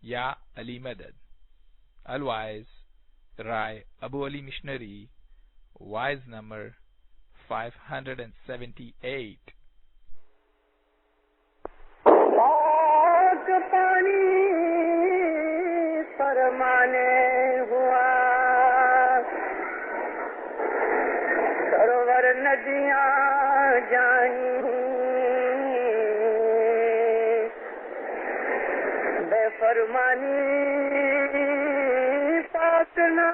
Ya Ali Madad. Otherwise, Rai Abu Ali Missionary, wise number 578. پاک پانی فرمانے ہوا سرور ندیاں جانی بے فرمانی پاک نہ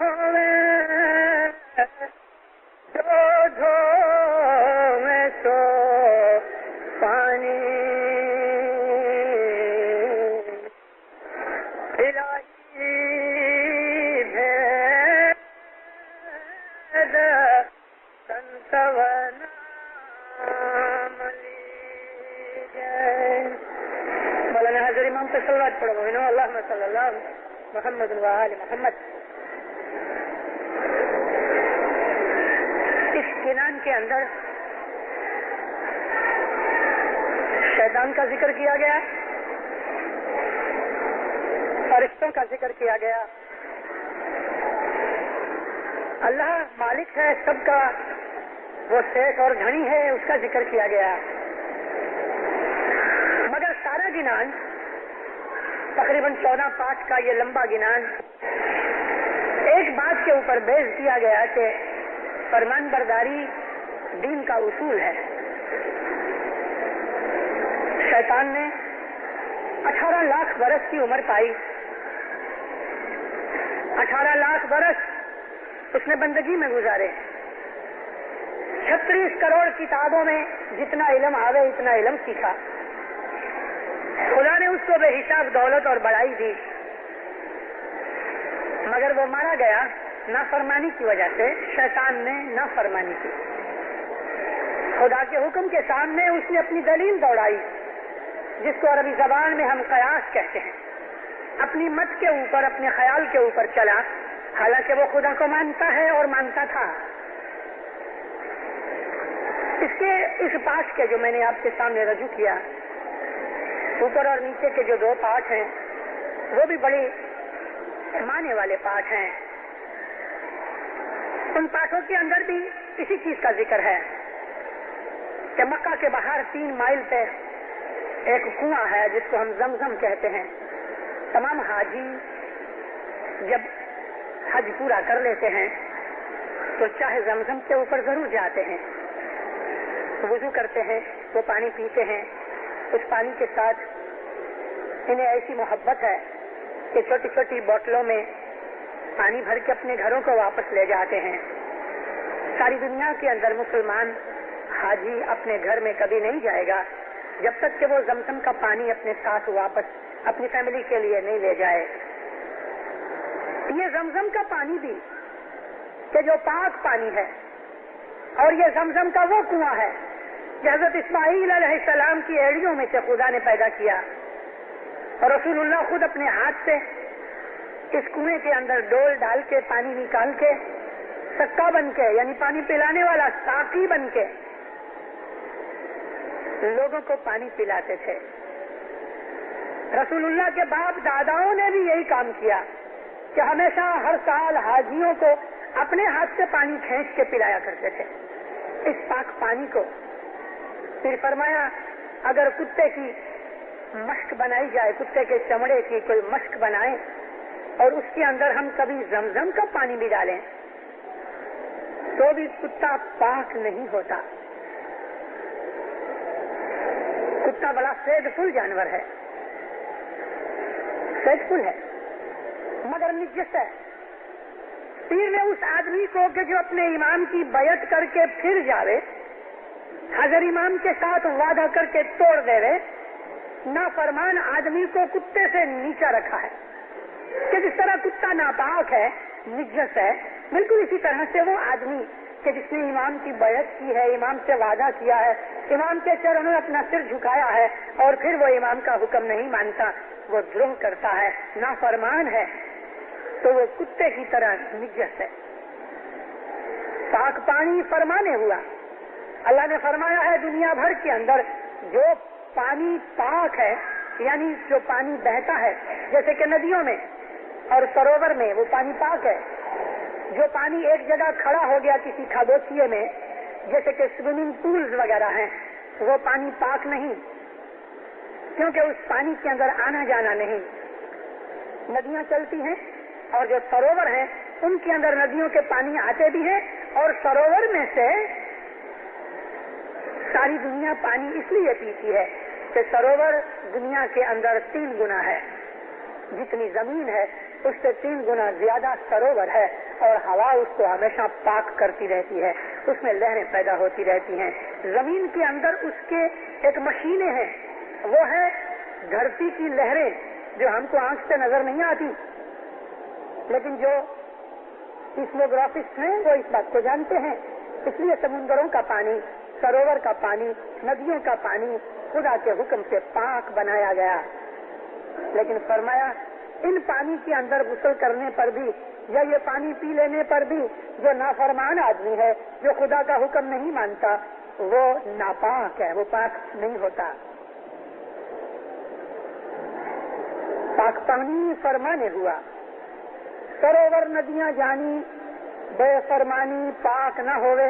ہوئے جو دھو میں سو پانی مولانا حضرت امام پہ صلوات پڑھو اللہم صلی اللہ محمد و آل محمد. اس کنان کے اندر شیطان کا ذکر کیا گیا، فرشتوں کا ذکر کیا گیا. اللہ مالک ہے سب کا، وہ شیخ اور دھنی ہے، اس کا ذکر کیا گیا. مگر سارا گنان تقریباً 14 پاٹ کا یہ لمبا گنان ایک بات کے اوپر بیس کیا گیا کہ فرمان برداری دین کا اصول ہے. شیطان نے 18 لاکھ برس کی عمر پائی. 18 لاکھ برس اس نے بندگی میں گزارے. 36 کروڑ کتابوں میں جتنا علم آوے اتنا علم سیکھا. خدا نے اس کو بے حساب دولت اور بڑائی دی، مگر وہ مارا گیا نافرمانی کی وجہ سے. شیطان نے نافرمانی کی. خدا کے حکم کے سامنے اس نے اپنی دلیل دوڑائی، جس کو عربی زبان میں ہم قیاس کہتے ہیں. اپنی مت کے اوپر، اپنے خیال کے اوپر چلا، حالانکہ وہ خدا کو مانتا ہے اور مانتا تھا. اس پاٹ کے جو میں نے آپ کے سامنے رجوع کیا، اوپر اور نیچے کے جو 2 پاٹ ہیں وہ بھی بڑے معنی والے پاٹ ہیں. ان پاٹوں کے اندر بھی اسی چیز کا ذکر ہے کہ مکہ کے باہر 3 مائل پہ ایک کنواں ہے جس کو ہم زمزم کہتے ہیں. تمام حاجی جب حج پورا کر لیتے ہیں تو چاہے زمزم کے اوپر ضرور جاتے ہیں، وضو کرتے ہیں، وہ پانی پیتے ہیں. اس پانی کے ساتھ انہیں ایسی محبت ہے کہ چھوٹی چھوٹی بوتلوں میں پانی بھر کے اپنے گھروں کو واپس لے جاتے ہیں. ساری دنیا کے اندر مسلمان حاجی اپنے گھر میں کبھی نہیں جائے گا جب تک کہ وہ زمزم کا پانی اپنے ساتھ واپس اپنی فیملی کے لیے نہیں لے جائے. یہ زمزم کا پانی بھی کہ جو پاک پانی ہے، اور یہ زمزم کا وہ کنواں ہے کہ حضرت اسماعیل علیہ السلام کی ایڑیوں میں سے خدا نے پیدا کیا، اور رسول اللہ خود اپنے ہاتھ سے اس کنویں کے اندر ڈول ڈال کے پانی نکال کے سکا بن کے، یعنی پانی پلانے والا ساقی بن کے لوگوں کو پانی پلاتے تھے. رسول اللہ کے باپ داداؤں نے بھی یہی کام کیا کہ ہمیشہ ہر سال حاجیوں کو اپنے ہاتھ سے پانی کھینچ کے پلایا کرتے تھے. اس پاک پانی کو پھر فرمایا اگر کتے کی مشک بنائی جائے، کتے کے چمڑے کی کوئی مشک بنائیں اور اس کے اندر ہم کبھی زمزم کا پانی بھی ڈالیں تو بھی کتا پاک نہیں ہوتا. کتا بڑا فیض فل جانور ہے، فیض فل ہے، مگر نجس ہے. پیر نے اس آدمی کو کہ جو اپنے امام کی بیعت کر کے پھر جاوے، حضر امام کے ساتھ وعدہ کر کے توڑ دے رہے، نافرمان آدمی کو کتے سے نیچا رکھا ہے کہ جس طرح کتا ناپاک ہے، نجس ہے، بالکل اسی طرح سے وہ آدمی کہ جس نے امام کی بیعت کی ہے، امام سے وعدہ کیا ہے، امام کے چرنوں میں اپنا سر جھکایا ہے اور پھر وہ امام کا حکم نہیں مانتا، وہ دروہ کرتا ہے، نافرمان ہے، تو وہ کتے کی طرح نجس ہے. پاک پانی فرمانے ہوا. اللہ نے فرمایا ہے دنیا بھر کے اندر جو پانی پاک ہے یعنی جو پانی بہتا ہے جیسے کہ ندیوں میں اور سروور میں وہ پانی پاک ہے. جو پانی ایک جگہ کھڑا ہو گیا کسی کھادوسیے میں جیسے کہ سوئمنگ پولز وغیرہ ہیں وہ پانی پاک نہیں, کیونکہ اس پانی کے اندر آنا جانا نہیں. ندیاں چلتی ہیں اور جو سروور ہیں ان کے اندر ندیوں کے پانی آتے بھی ہیں اور سروور میں سے ساری دنیا پانی اس لیے پیتی ہے کہ سروور دنیا کے اندر 3 گنا ہے. جتنی زمین ہے اس سے 3 گنا زیادہ سروور ہے اور ہوا اس کو ہمیشہ پاک کرتی رہتی ہے, اس میں لہریں پیدا ہوتی رہتی ہیں. زمین کے اندر اس کے ایک مشینیں ہیں, وہ ہے دھرتی کی لہریں جو ہم کو آنکھ سے نظر نہیں آتی, لیکن جو سیسموگرافسٹ ہیں وہ اس بات کو جانتے ہیں. اس لیے سمندروں کا پانی, سروور کا پانی, ندیوں کا پانی خدا کے حکم سے پاک بنایا گیا. لیکن فرمایا ان پانی کے اندر غسل کرنے پر بھی یا یہ پانی پی لینے پر بھی جو نافرمان آدمی ہے, جو خدا کا حکم نہیں مانتا, وہ ناپاک ہے, وہ پاک نہیں ہوتا. پاک پانی فرمانے ہوا, سروور ندیاں جانی بے فرمانی پاک نہ ہوئے,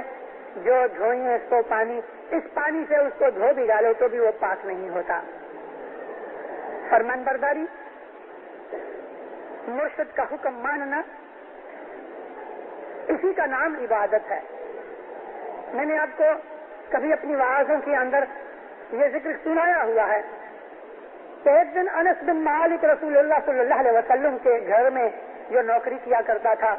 جو دھوئیں اس کو پانی, اس پانی سے اس کو دھو بھی ڈالو تو بھی وہ پاک نہیں ہوتا. فرمان برداری, مرشد کا حکم ماننا, اسی کا نام عبادت ہے. میں نے آپ کو کبھی اپنی وعظوں کے اندر یہ ذکر سنایا ہوا ہے کہ ایک دن انس بن مالک رسول اللہ صلی اللہ علیہ وسلم کے گھر میں جو نوکری کیا کرتا تھا,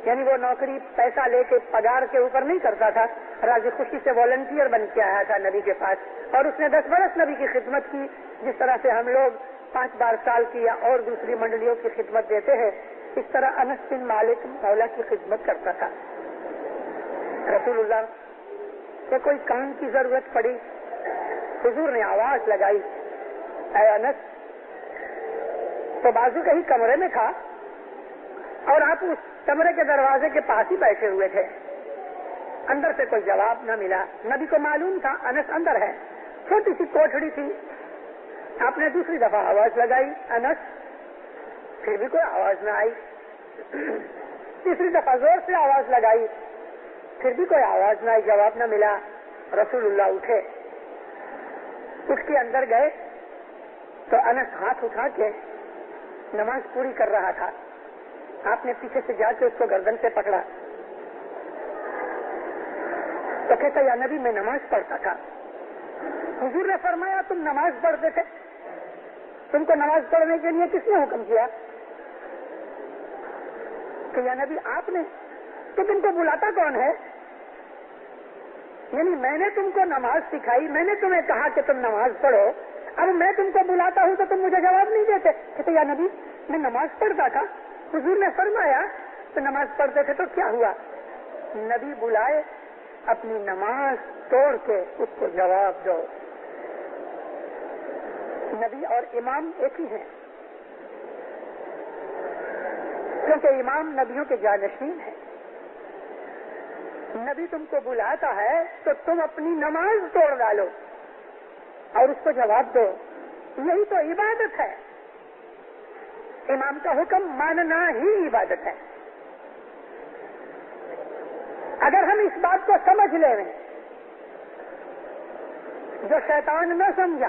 یعنی وہ نوکری پیسہ لے کے پگار کے اوپر نہیں کرتا تھا, راضی خوشی سے والنٹیئر بن کے آیا تھا نبی کے پاس, اور اس نے 10 برس نبی کی خدمت کی, جس طرح سے ہم لوگ 5 سال کی یا اور دوسری منڈلیوں کی خدمت دیتے ہیں, اس طرح انس بن مالک مولا کی خدمت کرتا تھا. رسول اللہ کو کوئی کام کی ضرورت پڑی, حضور نے آواز لگائی, اے انس. تو بازو کے ہی کمرے میں تھا اور آپ اس کمرے کے دروازے کے پاس ہی بیٹھے ہوئے تھے. اندر سے کوئی جواب نہ ملا. نبی کو معلوم تھا انس اندر ہے. چھوٹی سی کوٹھڑی تھی. آپ نے دوسری دفعہ آواز لگائی, انس. پھر بھی کوئی آواز نہ آئی. تیسری دفعہ زور سے آواز لگائی, پھر بھی کوئی آواز نہ آئی, جواب نہ ملا. رسول اللہ اٹھے, اٹھ کے اندر گئے تو انس ہاتھ اٹھا کے نماز پوری کر رہا تھا. آپ نے پیچھے سے جا کے اس کو گردن سے پکڑا تو کہتا, یا نبی میں نماز پڑھتا تھا. حضور نے فرمایا تم نماز پڑھتے تھے, تم کو نماز پڑھنے کے لیے کس نے حکم کیا؟ کہ یا نبی آپ نے. تو تم کو بلاتا کون ہے؟ یعنی میں نے تم کو نماز سکھائی, میں نے تمہیں کہا کہ تم نماز پڑھو, اب میں تم کو بلاتا ہوں تو تم مجھے جواب نہیں دیتے. کہتے یا نبی میں نماز پڑھتا تھا. حضور نے فرمایا تو نماز پڑھتے تھے تو کیا ہوا؟ نبی بلائے, اپنی نماز توڑ کے اس کو جواب دو. نبی اور امام ایک ہی ہیں, کیونکہ امام نبیوں کے جانشین ہیں. نبی تم کو بلاتا ہے تو تم اپنی نماز توڑ ڈالو اور اس کو جواب دو. یہی تو عبادت ہے. امام کا حکم ماننا ہی عبادت ہے. اگر ہم اس بات کو سمجھ لیں جو شیطان نہ سمجھا,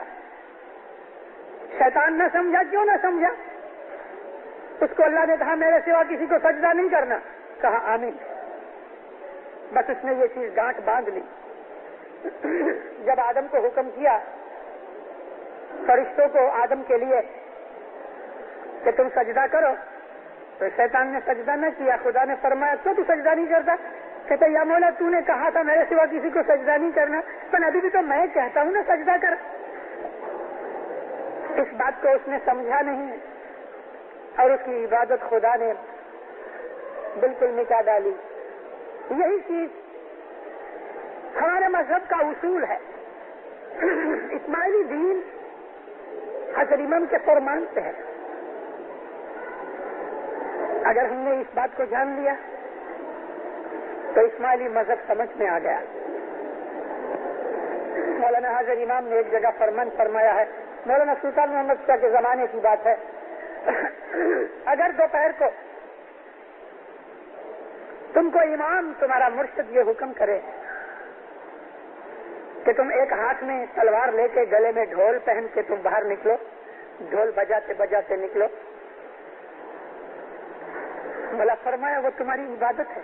شیطان نہ سمجھا, کیوں نہ سمجھا؟ اس کو اللہ نے کہا میرے سوا کسی کو سجدہ نہیں کرنا, کہا آمین. بس اس نے یہ چیز گانٹ باندھ لی. جب آدم کو حکم کیا فرشتوں کو آدم کے لیے کہ تم سجدہ کرو, تو شیطان نے سجدہ نہ کیا. خدا نے فرمایا تو سجدہ نہیں کرتا؟ کہتے یا مولا تو نے کہا تھا میرے سوا کسی کو سجدہ نہیں کرنا, پر ابھی بھی تو میں کہتا ہوں نا سجدہ کر. اس بات کو اس نے سمجھا نہیں اور اس کی عبادت خدا نے بالکل مٹا ڈالی. یہی چیز ہمارے مذہب کا اصول ہے. اسماعیلی دین حضرت امام کے فرمان سے ہے. اگر ہم نے اس بات کو جان لیا تو اسماعیلی مذہب سمجھ میں آ گیا. مولانا حضرت امام نے ایک جگہ فرمان فرمایا ہے, مولانا سلطان محمد شاہ کے زمانے کی بات ہے. اگر دوپہر کو تم کو امام تمہارا مرشد یہ حکم کرے کہ تم ایک ہاتھ میں تلوار لے کے گلے میں ڈھول پہن کے تم باہر نکلو, ڈھول بجاتے بجاتے نکلو, بھلا فرمایا وہ تمہاری عبادت ہے.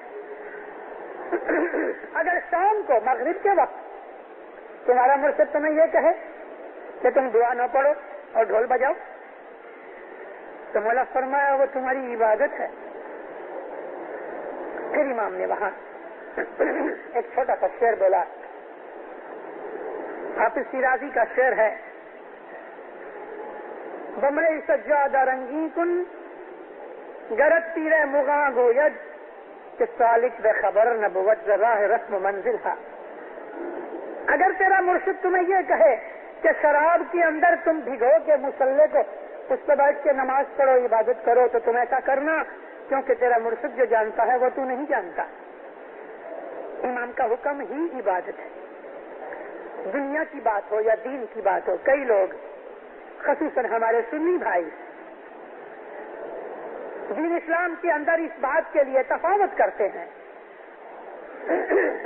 اگر شام کو مغرب کے وقت تمہارا مرشد تمہیں یہ کہے کہ تم دعا نہ پڑھو اور ڈھول بجاؤ تو مولا فرمایا وہ تمہاری عبادت ہے. پھر امام نے وہاں ایک چھوٹا سا شعر بولا. حافظ شیرازی کا شعر ہے, بمرے سجادہ رنگی کن گرت تیرے مغاں گوید کہ سالک بے خبر نبوت راہ رسم منزل تھا. اگر تیرا مرشد تمہیں یہ کہے کہ شراب کے اندر تم بھگو کے مصلے کو اس پہ بیٹھ کے نماز پڑھو, عبادت کرو, تو تم ایسا کرنا, کیونکہ تیرا مرشد جو جانتا ہے وہ تو نہیں جانتا. امام کا حکم ہی عبادت ہے. دنیا کی بات ہو یا دین کی بات ہو, کئی لوگ خصوصاً ہمارے سنی بھائی دین اسلام کے اندر اس بات کے لیے تفاوت کرتے ہیں.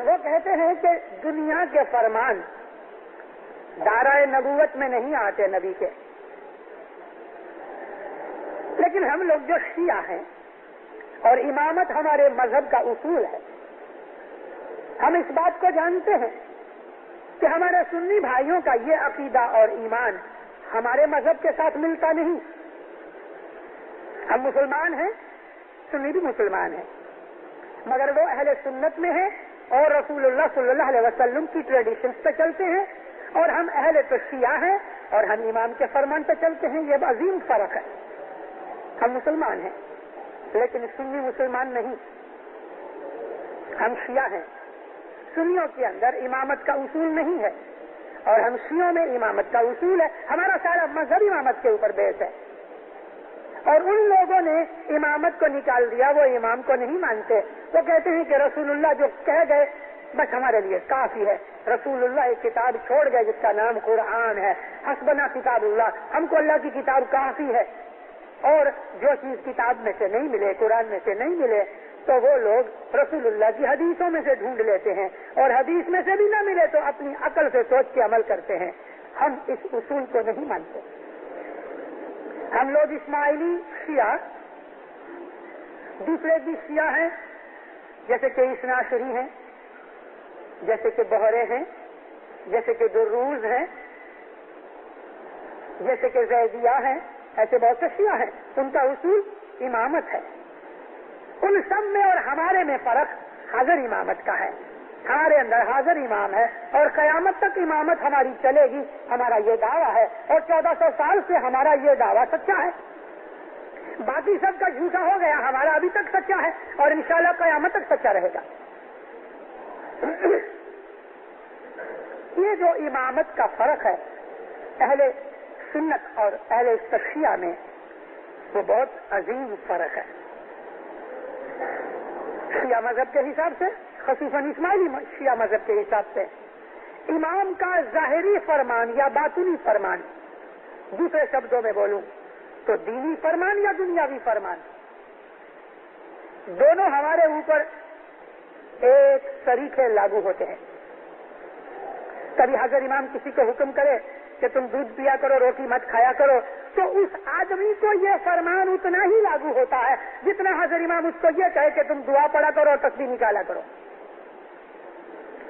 وہ کہتے ہیں کہ دنیا کے فرمان دائرۂ نبوت میں نہیں آتے نبی کے, لیکن ہم لوگ جو شیعہ ہیں اور امامت ہمارے مذہب کا اصول ہے, ہم اس بات کو جانتے ہیں کہ ہمارے سنی بھائیوں کا یہ عقیدہ اور ایمان ہمارے مذہب کے ساتھ ملتا نہیں. ہم مسلمان ہیں, سنی بھی مسلمان ہیں, مگر وہ اہل سنت میں ہیں اور رسول اللہ صلی اللہ علیہ وسلم کی ٹریڈیشنز پہ چلتے ہیں, اور ہم اہل تو شیعہ ہیں اور ہم امام کے فرمان پہ چلتے ہیں. یہ عظیم فرق ہے. ہم مسلمان ہیں لیکن سنی مسلمان نہیں. ہم شیعہ ہیں, سنیوں کے اندر امامت کا اصول نہیں ہے اور ہم شیعوں میں امامت کا اصول ہے. ہمارا سارا مذہب امامت کے اوپر بیس ہے, اور ان لوگوں نے امامت کو نکال دیا, وہ امام کو نہیں مانتے. وہ کہتے ہیں کہ رسول اللہ جو کہہ گئے بس ہمارے لیے کافی ہے. رسول اللہ ایک کتاب چھوڑ گئے جس کا نام قرآن ہے, حسبنا کتاب اللہ, ہم کو اللہ کی کتاب کافی ہے. اور جو چیز کتاب میں سے نہیں ملے, قرآن میں سے نہیں ملے, تو وہ لوگ رسول اللہ کی حدیثوں میں سے ڈھونڈ لیتے ہیں, اور حدیث میں سے بھی نہ ملے تو اپنی عقل سے سوچ کے عمل کرتے ہیں. ہم اس اصول کو نہیں مانتے. ہم لوگ اسماعیلی شیعہ, دوسرے بھی شیعہ ہیں جیسے کہ اثنا عشری ہیں, جیسے کہ بہرے ہیں, جیسے کہ دروز ہیں, جیسے کہ زیدیہ ہیں, ایسے بہت سے شیعہ ہیں. ان کا اصول امامت ہے. ان سب میں اور ہمارے میں فرق حاضر امامت کا ہے. ہمارے اندر حاضر امام ہے اور قیامت تک امامت ہماری چلے گی, ہمارا یہ دعویٰ ہے, اور 1400 سال سے ہمارا یہ دعویٰ سچا ہے. باقی سب کا جھوٹا ہو گیا, ہمارا ابھی تک سچا ہے اور انشاءاللہ قیامت تک سچا رہے گا. یہ جو امامت کا فرق ہے اہل سنت اور اہل شیعہ میں, وہ بہت عظیم فرق ہے. شیعہ مذہب کے حساب سے, خصوصاً اسماعیلی شیعہ مذہب کے حساب سے, امام کا ظاہری فرمان یا باطنی فرمان, دوسرے شبدوں میں بولوں تو دینی فرمان یا دنیاوی فرمان, دونوں ہمارے اوپر ایک طریقے لاگو ہوتے ہیں. کبھی حضر امام کسی کو حکم کرے کہ تم دودھ پیا کرو, روٹی مت کھایا کرو, تو اس آدمی کو یہ فرمان اتنا ہی لاگو ہوتا ہے جتنا حضر امام اس کو یہ کہے کہ تم دعا پڑھا کرو اور تسبیح نکالا کرو.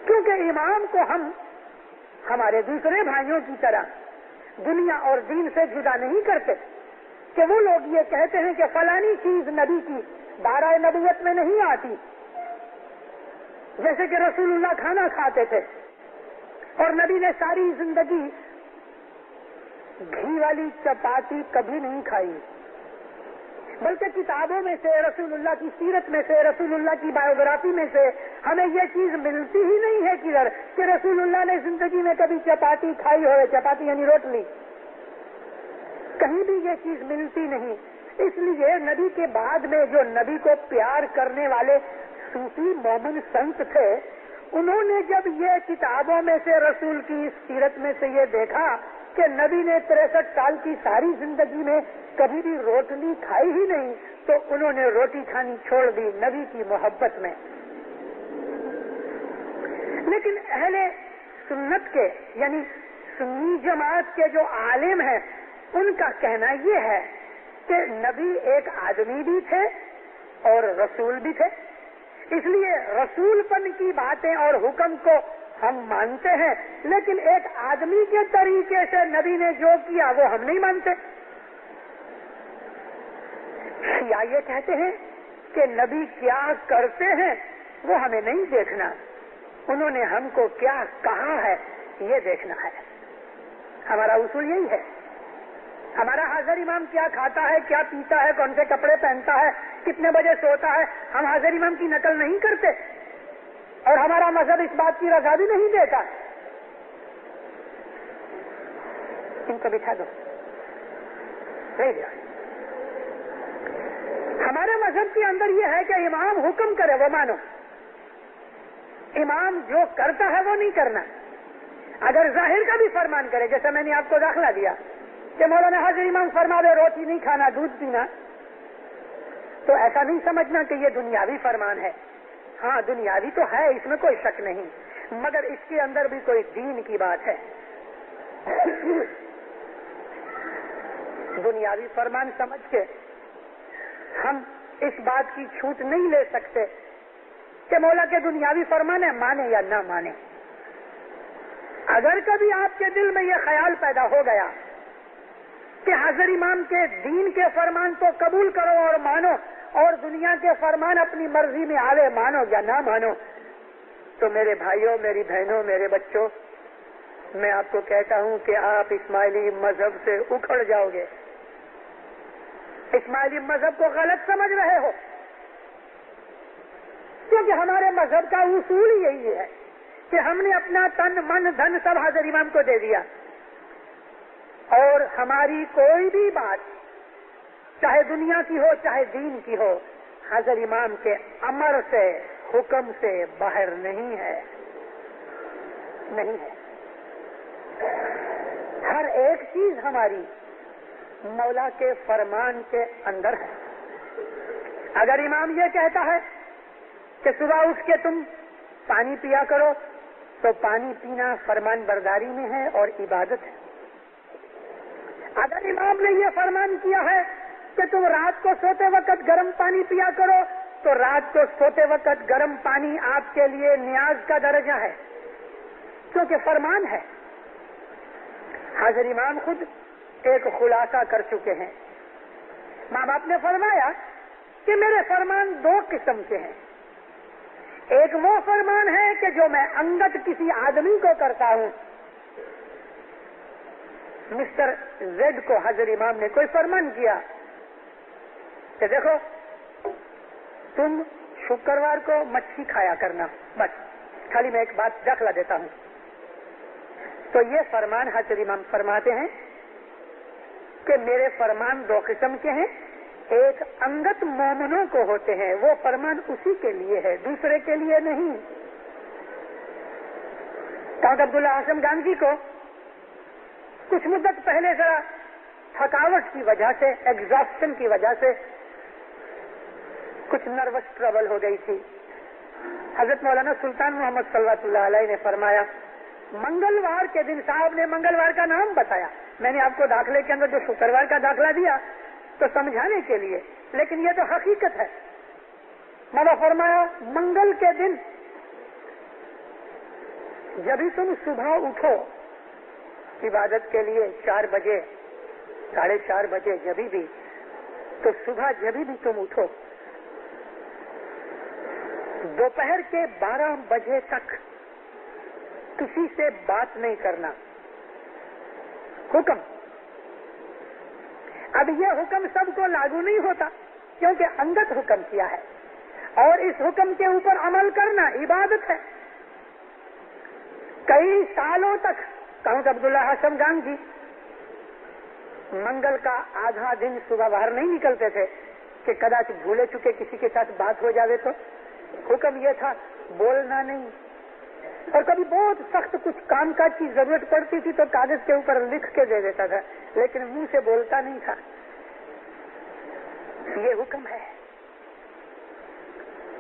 کیونکہ امام کو ہم ہمارے دوسرے بھائیوں کی طرح دنیا اور دین سے جدا نہیں کرتے کہ وہ لوگ یہ کہتے ہیں کہ فلانی چیز نبی کی دائرۂ نبوت میں نہیں آتی. جیسے کہ رسول اللہ کھانا کھاتے تھے اور نبی نے ساری زندگی گھی والی چپاتی کبھی نہیں کھائی, بلکہ کتابوں میں سے, رسول اللہ کی سیرت میں سے, رسول اللہ کی بایوگرافی میں سے ہمیں یہ چیز ملتی ہی نہیں ہے کدھر کہ رسول اللہ نے زندگی میں کبھی چپاتی کھائی ہو. چپاتی یعنی روٹلی, کہیں بھی یہ چیز ملتی نہیں. اس لیے نبی کے بعد میں جو نبی کو پیار کرنے والے صوفی مومن سنت تھے, انہوں نے جب یہ کتابوں میں سے, رسول کی سیرت میں سے یہ دیکھا کہ نبی نے 63 سال کی ساری زندگی میں کبھی بھی روٹی کھائی ہی نہیں، تو انہوں نے روٹی کھانی چھوڑ دی نبی کی محبت میں۔ لیکن اہل سنت کے یعنی سنی جماعت کے جو عالم ہیں ان کا کہنا یہ ہے کہ نبی ایک آدمی بھی تھے اور رسول بھی تھے، اس لیے رسول پن کی باتیں اور حکم کو ہم مانتے ہیں، لیکن ایک آدمی کے طریقے سے نبی نے جو کیا وہ ہم نہیں مانتے۔ شیعہ یہ کہتے ہیں کہ نبی کیا کرتے ہیں وہ ہمیں نہیں دیکھنا، انہوں نے ہم کو کیا کہا ہے یہ دیکھنا ہے۔ ہمارا اصول یہی ہے، ہمارا حاضر امام کیا کھاتا ہے، کیا پیتا ہے، کون سے کپڑے پہنتا ہے، کتنے بجے سوتا ہے، ہم حاضر امام کی نقل نہیں کرتے، اور ہمارا مذہب اس بات کی رضا بھی نہیں دیتا۔ ان کو بٹھا دو، ہمارے مذہب کے اندر یہ ہے کہ امام حکم کرے وہ مانو، امام جو کرتا ہے وہ نہیں کرنا۔ اگر ظاہر کا بھی فرمان کرے، جیسے میں نے آپ کو داخلہ دیا کہ مولانا حاضر امام فرما دے روٹی نہیں کھانا، دودھ پینا، تو ایسا نہیں سمجھنا کہ یہ دنیاوی فرمان ہے۔ ہاں دنیاوی تو ہے، اس میں کوئی شک نہیں، مگر اس کے اندر بھی کوئی دین کی بات ہے۔ دنیاوی فرمان سمجھ کے ہم اس بات کی چھوٹ نہیں لے سکتے کہ مولا کے دنیاوی فرمان ہے، مانے یا نہ مانے۔ اگر کبھی آپ کے دل میں یہ خیال پیدا ہو گیا کہ حاضر امام کے دین کے فرمان تو قبول کرو اور مانو، اور دنیا کے فرمان اپنی مرضی میں آوے مانو یا نہ مانو، تو میرے بھائیوں، میری بہنوں، میرے بچوں، میں آپ کو کہتا ہوں کہ آپ اسماعیلی مذہب سے اکھڑ جاؤ گے۔ اسماعیلی مذہب کو غلط سمجھ رہے ہو، کیونکہ ہمارے مذہب کا اصول یہی ہے کہ ہم نے اپنا تن من دھن سب حاضر امام کو دے دیا، اور ہماری کوئی بھی بات چاہے دنیا کی ہو چاہے دین کی ہو، حاضر امام کے امر سے حکم سے باہر نہیں ہے، نہیں ہے۔ ہر ایک چیز ہماری مولا کے فرمان کے اندر ہے۔ اگر امام یہ کہتا ہے کہ صبح اٹھ کے تم پانی پیا کرو، تو پانی پینا فرمان برداری میں ہے اور عبادت ہے۔ اگر امام نے یہ فرمان کیا ہے کہ تم رات کو سوتے وقت گرم پانی پیا کرو، تو رات کو سوتے وقت گرم پانی آپ کے لیے نیاز کا درجہ ہے، کیونکہ فرمان ہے۔ حاضر امام خود ایک خلاصہ کر چکے ہیں۔ ماں باپ نے فرمایا کہ میرے فرمان دو قسم کے ہیں، ایک وہ فرمان ہے کہ جو میں انگت کسی آدمی کو کرتا ہوں۔ مسٹر زیڈ کو حاضر امام نے کوئی فرمان کیا کہ دیکھو تم شکروار کو مچھی کھایا کرنا، بس خالی میں ایک بات داخلہ دیتا ہوں، تو یہ فرمان حاضر امام فرماتے ہیں کہ میرے فرمان دو قسم کے ہیں، ایک انگت مومنوں کو ہوتے ہیں، وہ فرمان اسی کے لیے ہے، دوسرے کے لیے نہیں۔ ڈاکٹر عبداللہ ہاشم گانجی کو کچھ مدت پہلے ذرا تھکاوٹ کی وجہ سے، ایگزاسشن کی وجہ سے کچھ نروس ٹربل ہو گئی تھی۔ حضرت مولانا سلطان محمد صلوات اللہ علیہ نے فرمایا، منگلوار کے دن، صاحب نے منگلوار کا نام بتایا، میں نے آپ کو داخلے کے اندر جو شکروار کا داخلہ دیا تو سمجھانے کے لیے، لیکن یہ تو حقیقت ہے۔ میں نے فرمایا منگل کے دن جب ہی تم صبح اٹھو عبادت کے لیے 4 بجے 4:30 بجے جبھی بھی، تو صبح جبھی بھی تم اٹھو دوپہر کے 12 بجے تک کسی سے بات نہیں کرنا، حکم۔ اب یہ حکم سب کو لاگو نہیں ہوتا کیونکہ انگت حکم کیا ہے، اور اس حکم کے اوپر عمل کرنا عبادت ہے۔ کئی سالوں تک کہوں عبداللہ ہاشم گانجی منگل کا آدھا دن صبح باہر نہیں نکلتے تھے کہ کداچ بھولے چکے کسی کے ساتھ بات ہو جاوے تو۔ حکم یہ تھا بولنا نہیں، اور کبھی بہت سخت کچھ کام کاج کی ضرورت پڑتی تھی تو کاغذ کے اوپر لکھ کے دے دیتا تھا، لیکن منہ سے بولتا نہیں تھا۔ یہ حکم ہے۔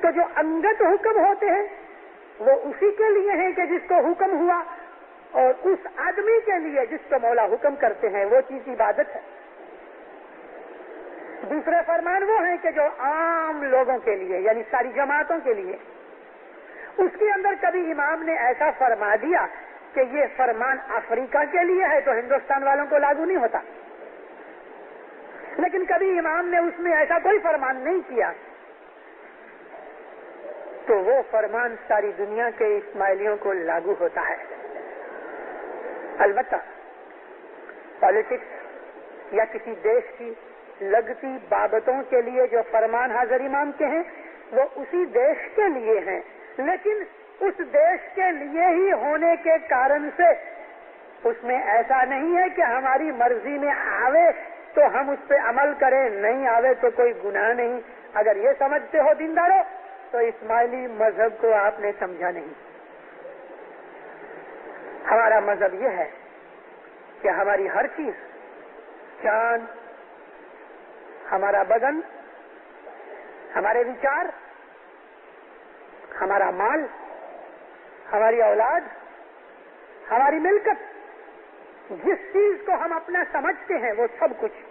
تو جو انگت حکم ہوتے ہیں وہ اسی کے لیے ہیں کہ جس کو حکم ہوا، اور اس آدمی کے لیے جس کو مولا حکم کرتے ہیں وہ چیز عبادت ہے۔ دوسرے فرمان وہ ہیں کہ جو عام لوگوں کے لیے یعنی ساری جماعتوں کے لیے، اس کے اندر کبھی امام نے ایسا فرما دیا کہ یہ فرمان افریقہ کے لیے ہے تو ہندوستان والوں کو لاگو نہیں ہوتا، لیکن کبھی امام نے اس میں ایسا کوئی فرمان نہیں کیا تو وہ فرمان ساری دنیا کے اسماعیلیوں کو لاگو ہوتا ہے۔ البتہ پالیٹکس یا کسی دیش کی لگتی بابتوں کے لیے جو فرمان حاضر امام کے ہیں وہ اسی دیش کے لیے ہیں، لیکن اس دیش کے لیے ہی ہونے کے کارن سے اس میں ایسا نہیں ہے کہ ہماری مرضی میں آوے تو ہم اس پہ عمل کریں، نہیں آوے تو کوئی گناہ نہیں۔ اگر یہ سمجھتے ہو دیندارو تو اسماعیلی مذہب کو آپ نے سمجھا نہیں۔ ہمارا مذہب یہ ہے کہ ہماری ہر چیز، جان، ہمارا بدن، ہمارے وچار، ہمارا مال، ہماری اولاد، ہماری ملکت، جس چیز کو ہم اپنا سمجھتے ہیں وہ سب کچھ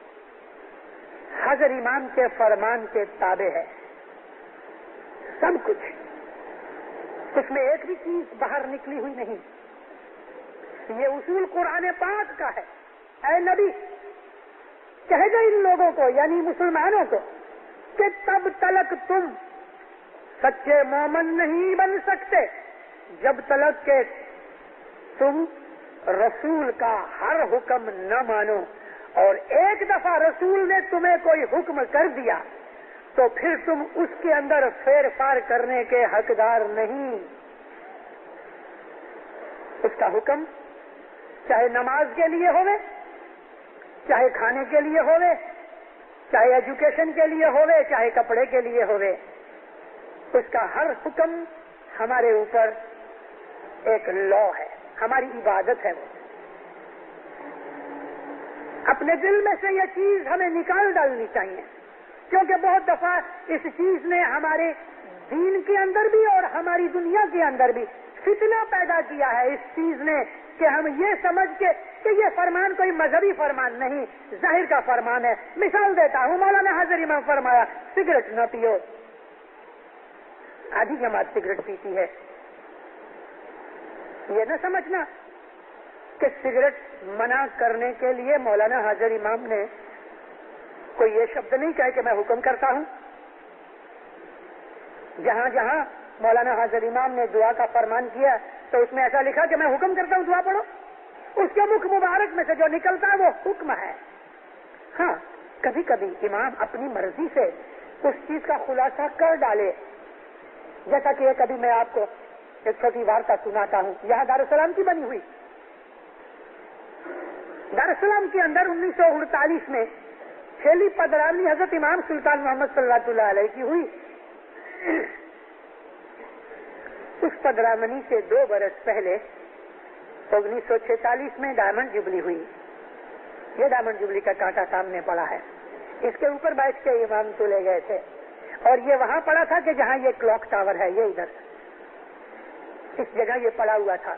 حضرت امام کے فرمان کے تابع ہے۔ سب کچھ، اس میں ایک بھی چیز باہر نکلی ہوئی نہیں۔ یہ اصول قرآن پاک کا ہے۔ اے نبی، کہے گا ان لوگوں کو یعنی مسلمانوں کو کہ تب تلک تم سچے مومن نہیں بن سکتے جب تلک کہ تم رسول کا ہر حکم نہ مانو، اور ایک دفعہ رسول نے تمہیں کوئی حکم کر دیا تو پھر تم اس کے اندر پھیر پھار کرنے کے حقدار نہیں۔ اس کا حکم چاہے نماز کے لیے ہوئے، چاہے کھانے کے لیے ہوئے، چاہے ایجوکیشن کے لیے ہوئے، چاہے کپڑے کے لیے ہوئے، اس کا ہر حکم ہمارے اوپر ایک لا ہے، ہماری عبادت ہے۔ وہ اپنے دل میں سے یہ چیز ہمیں نکال ڈالنی چاہیے، کیونکہ بہت دفعہ اس چیز نے ہمارے دین کے اندر بھی اور ہماری دنیا کے اندر بھی فتنہ پیدا کیا ہے اس چیز نے کہ ہم یہ سمجھ کے کہ یہ فرمان کوئی مذہبی فرمان نہیں، ظاہر کا فرمان ہے۔ مثال دیتا ہوں، مولانا حضرت امام فرمایا سگریٹ نہ پیو، آدھی جماعت سگریٹ پیتی ہے۔ یہ نہ سمجھنا کہ سگریٹ منع کرنے کے لیے مولانا حضرت امام نے کوئی یہ شبد نہیں کہے کہ میں حکم کرتا ہوں۔ جہاں جہاں مولانا حضرت امام نے دعا کا فرمان کیا تو اس میں ایسا لکھا کہ میں حکم کرتا ہوں دعا پڑھو، اس کے مکھ مبارک میں سے جو نکلتا ہے وہ حکم ہے۔ ہاں، کبھی کبھی امام اپنی مرضی سے اس چیز کا خلاصہ کر ڈالے، جیسا کہ کبھی میں آپ کو ایک چھوٹی وارتا سناتا ہوں، یہاں دارالسلام کی بنی ہوئی۔ دارالسلام کے اندر 1948 میں چھیلی پدرانی حضرت امام سلطان محمد صلی اللہ علیہ کی ہوئی۔ اس پدرامنی سے 2 برس پہلے 1946 میں ڈائمنڈ جبلی ہوئی۔ یہ ڈائمنڈ جبلی کا کانٹا سامنے پڑا ہے، اس کے اوپر بیٹھ کے امام تلے گئے تھے، اور یہ وہاں پڑا تھا کہ جہاں یہ کلاک ٹاور ہے، یہ ادھر اس جگہ یہ پڑا ہوا تھا۔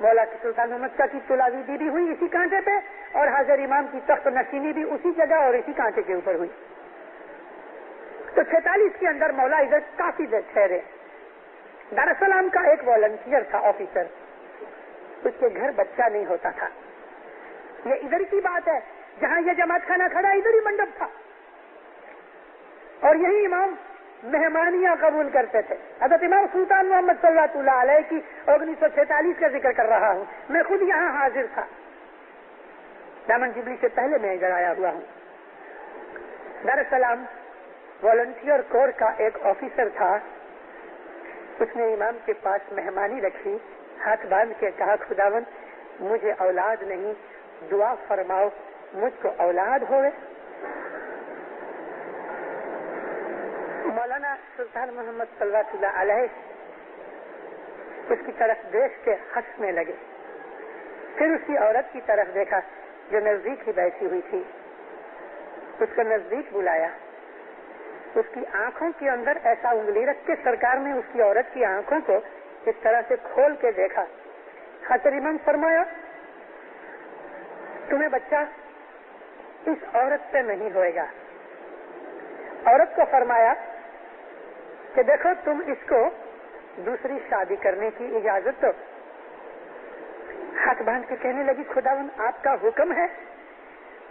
مولا کی سلطان محمد شاہ کی تلاویدی بھی ہوئی اسی کانٹے پہ، اور حضرت امام کی تخت نشینی بھی اسی جگہ اور اسی کانٹے کے اوپر ہوئی۔ تو 46 کے اندر مولا ادھر کافی دیر ٹھہرے۔ دارالسلام کا ایک والنٹیئر تھا، آفیسر، اس کے گھر بچہ نہیں ہوتا تھا۔ یہ ادھر کی بات ہے، جہاں یہ جماعت خانہ کھڑا ادھر ہی منڈپ تھا، اور یہی امام مہمانیاں قبول کرتے تھے۔ حضرت امام سلطان محمد صلی اللہ علیہ کی 1946 کا ذکر کر رہا ہوں، میں خود یہاں حاضر تھا۔ ڈائمنڈ جبلی سے پہلے میں ادھر آیا ہوا ہوں۔ دارالسلام والنٹیئر کور کا ایک آفیسر تھا، اس نے امام کے پاس مہمانی رکھی، ہاتھ باندھ کے کہا خداوند مجھے اولاد نہیں، دعا فرماؤ مجھ کو اولاد ہوئے۔ مولانا سلطان محمد صلی اللہ علیہ اس کی طرف دیکھ کے ہنسنے لگے. پھر اس کی عورت کی طرف دیکھا جو نزدیک ہی بیٹھی ہوئی تھی. اس کو نزدیک بلایا. اس کی آنکھوں کے اندر ایسا انگلی رکھ کے سرکار نے اس کی عورت کی آنکھوں کو اس طرح سے کھول کے دیکھا. حضرت امام فرمایا تمہیں بچہ اس عورت سے نہیں ہوئے گا. عورت کو فرمایا کہ دیکھو تم اس کو دوسری شادی کرنے کی اجازت دو. ہاتھ باندھ کے کہنے لگی خداوند آپ کا حکم ہے.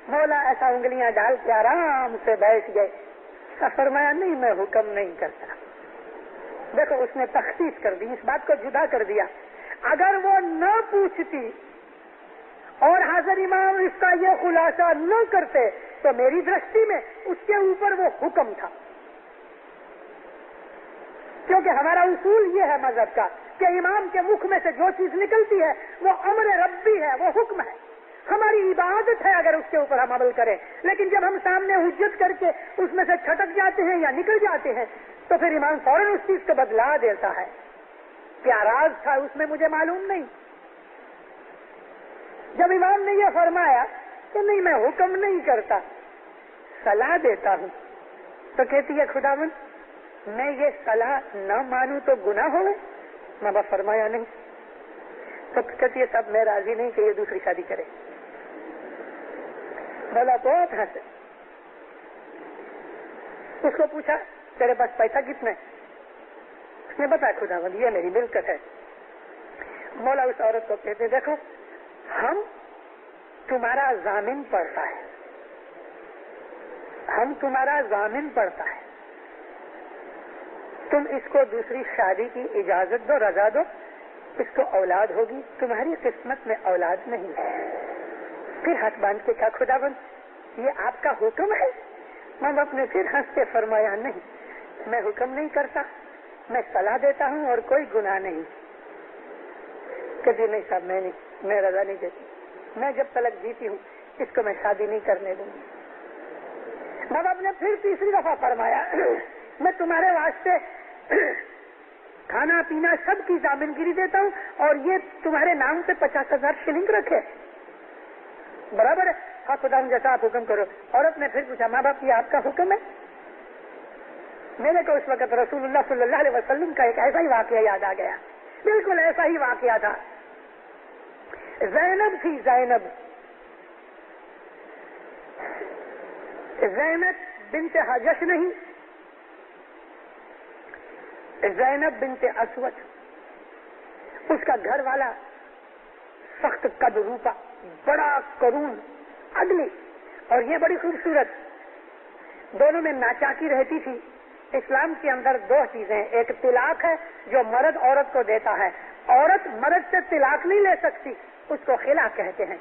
مولا ایسا انگلیاں ڈال کے آرام سے بیٹھ گئے. فرمایا نہیں میں حکم نہیں کرتا. دیکھو اس نے تخصیص کر دی, اس بات کو جدا کر دیا. اگر وہ نہ پوچھتی اور حاضر امام اس کا یہ خلاصہ نہ کرتے تو میری درشٹی میں اس کے اوپر وہ حکم تھا. کیونکہ ہمارا اصول یہ ہے مذہب کا کہ امام کے مکھ میں سے جو چیز نکلتی ہے وہ امر ربی ہے, وہ حکم ہے, ہماری عبادت ہے اگر اس کے اوپر ہم عمل کریں. لیکن جب ہم سامنے حجت کر کے اس میں سے چھٹک جاتے ہیں یا نکل جاتے ہیں تو پھر امام فوراً اس چیز کو بدلا دیتا ہے. کیا راز تھا اس میں مجھے معلوم نہیں. جب امام نے یہ فرمایا کہ نہیں میں حکم نہیں کرتا صلاح دیتا ہوں, تو کہتی ہے خداوند میں یہ صلاح نہ مانوں تو گناہ ہو گئے. ماں باپ فرمایا نہیں. تو کہتی ہے سب میں راضی نہیں کہ یہ دوسری شادی کرے. بولا بہت ہنسے. اس کو پوچھا تیرے پاس پیسہ کتنا ہے؟ اس نے بتایا خداوند یہ میری ملکت ہے. مولا اس عورت کو کہتے دیکھو ہم تمہارا ضامن پڑتا ہے, ہم تمہارا ضامن پڑتا ہے. تم اس کو دوسری شادی کی اجازت دو, رضا دو, اس کو اولاد ہوگی. تمہاری قسمت میں اولاد نہیں ہے. پھر ہاتھ باندھ کے کہا خداوند یہ آپ کا حکم ہے. ماں باپ نے پھر ہنس کے فرمایا نہیں میں حکم نہیں کرتا, میں صلاح دیتا ہوں اور کوئی گناہ نہیں. کہتی نہیں صاحب میں رضا نہیں دیتی, میں جب تلک جیتی ہوں اس کو میں شادی نہیں کرنے دوں گی. ماں باپ نے پھر تیسری دفعہ فرمایا میں تمہارے واسطے کھانا پینا سب کی ضامنگیری دیتا ہوں اور یہ تمہارے نام سے 50,000 شلنگ رکھے. برابر ہے. ہاں خدا جیسا آپ حکم کرو. عورت نے پھر پوچھا ماں باپ یہ آپ کا حکم ہے؟ میرے کو اس وقت رسول اللہ صلی اللہ علیہ وسلم کا ایک ایسا ہی واقعہ یاد آ گیا. بالکل ایسا ہی واقعہ تھا. زینب تھی, زینب بنت حجش نہیں, زینب بنت اسود. اس کا گھر والا سخت قد روپا, بڑا کرون, اگلی, اور یہ بڑی خوبصورت. دونوں میں ناچاکی رہتی تھی. اسلام کے اندر دو چیزیں, ایک طلاق ہے جو مرد عورت کو دیتا ہے. عورت مرد سے طلاق نہیں لے سکتی, اس کو خلا کہتے ہیں.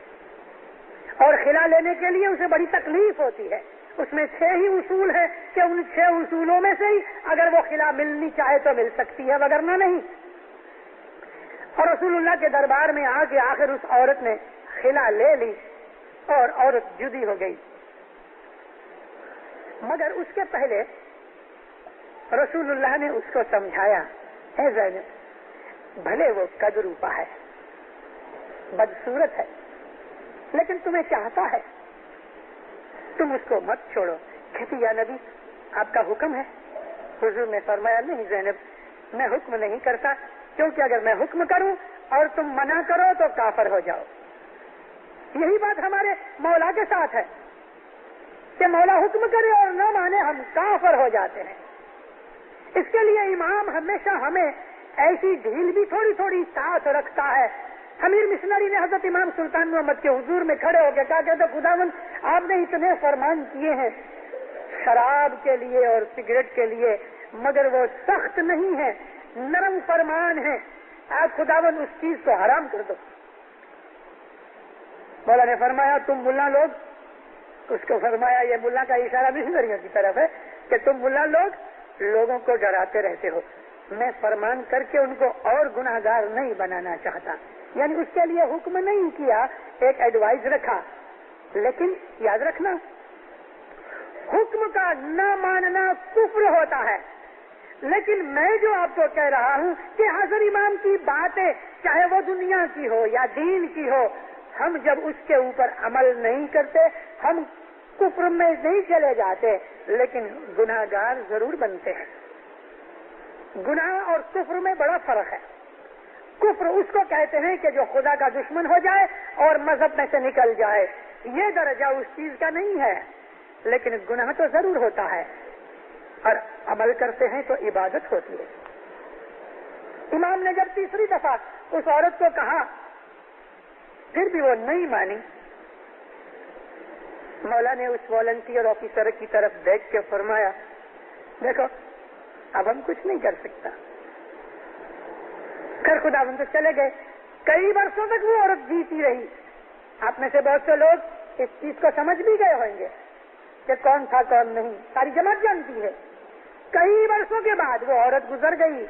اور خلا لینے کے لیے اسے بڑی تکلیف ہوتی ہے. اس میں 6 ہی اصول ہے کہ ان 6 اصولوں میں سے ہی اگر وہ خلا ملنی چاہے تو مل سکتی ہے, وگرنہ نہیں. اور رسول اللہ کے دربار میں آ کے آخر اس عورت نے خلا لے لی اور عورت جدی ہو گئی. مگر اس کے پہلے رسول اللہ نے اس کو سمجھایا اے زینب بھلے وہ قد روپا ہے, بدصورت ہے, لیکن تمہیں چاہتا ہے, تم اس کو مت چھوڑو. کہتی یا نبی آپ کا حکم ہے. حضور نے فرمایا نہیں زینب میں حکم نہیں کرتا, کیونکہ اگر میں حکم کروں اور تم منع کرو تو کافر ہو جاؤ. یہی بات ہمارے مولا کے ساتھ ہے کہ مولا حکم کرے اور نہ مانے ہم کافر ہو جاتے ہیں. اس کے لیے امام ہمیشہ ہمیں ایسی ڈھیل بھی تھوڑی تھوڑی ساتھ رکھتا ہے. امیر مشنری نے حضرت امام سلطان محمد کے حضور میں کھڑے ہو کے کہا کہ خداوند آپ نے اتنے فرمان کیے ہیں شراب کے لیے اور سگریٹ کے لیے, مگر وہ سخت نہیں ہے, نرم فرمان ہے. آپ خداوند اس چیز کو حرام کر دو. مولا نے فرمایا تم ملا لوگ, اس کو فرمایا یہ ملا کا اشارہ مشنریوں کی طرف ہے کہ تم ملا لوگ لوگوں کو ڈراتے رہتے ہو. میں فرمان کر کے ان کو اور گناہگار نہیں بنانا چاہتا. یعنی اس کے لیے حکم نہیں کیا, ایک ایڈوائز رکھا. لیکن یاد رکھنا حکم کا نہ ماننا کفر ہوتا ہے, لیکن میں جو آپ کو کہہ رہا ہوں کہ حضرت امام کی باتیں چاہے وہ دنیا کی ہو یا دین کی ہو، ہم جب اس کے اوپر عمل نہیں کرتے، ہم کفر میں نہیں چلے جاتے، لیکن گناہگار ضرور بنتے ہیں۔ گناہ اور کفر میں بڑا فرق ہے۔ کفر اس کو کہتے ہیں کہ جو خدا کا دشمن ہو جائے اور مذہب میں سے نکل جائے، یہ درجہ اس چیز کا نہیں ہے، لیکن گناہ تو ضرور ہوتا ہے، اور عمل کرتے ہیں تو عبادت ہوتی ہے۔ امام نے جب تیسری دفعہ اس عورت کو کہا، پھر بھی وہ نہیں مانی، مولا نے اس والنٹیئر آفیسر کی طرف دیکھ کے فرمایا، دیکھو اب ہم کچھ نہیں کر سکتا۔ پھر خدا بند چلے گئے۔ کئی برسوں تک وہ عورت جیتی رہی۔ آپ میں سے بہت سے لوگ اس چیز کو سمجھ بھی گئے ہوں گے کہ کون تھا کون نہیں، ساری جماعت جانتی ہے۔ کئی برسوں کے بعد وہ عورت گزر گئی،